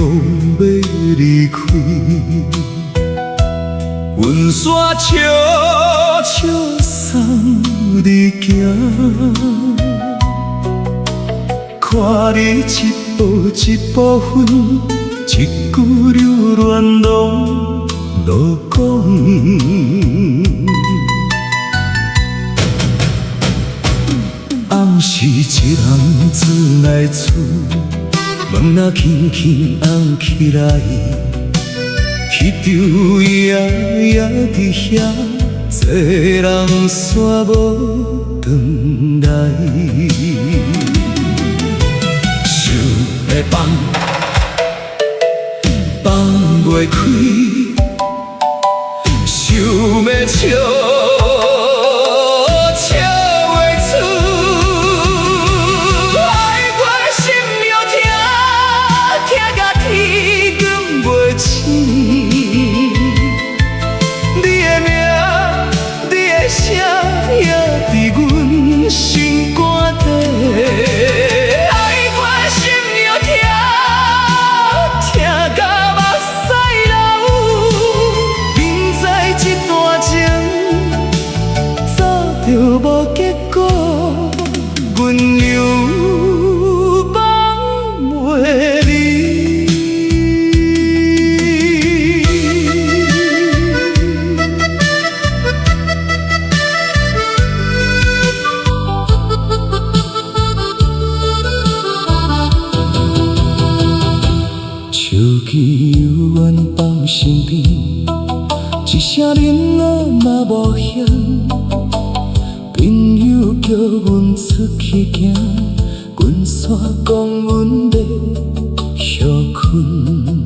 要离开。云线悄悄送你行，看你一步一步分，一句留恋拢无讲。暗时一人自来厝，门若轻轻红起来，去场夜夜伫遐，坐人煞无转来。想要放袂开，想要笑袂出，爱我心又痛甲天光袂醒。你的名，你的声，也伫阮心肝底。就无结果，阮又放袂离。手机犹原放身边，一声囡仔嘛无响。朋友叫阮出去行，阮煞讲阮要休困。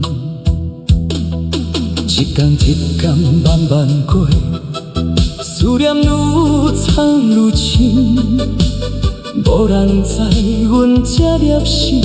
一天一天慢慢过，思念愈藏愈深，无人知阮这粒心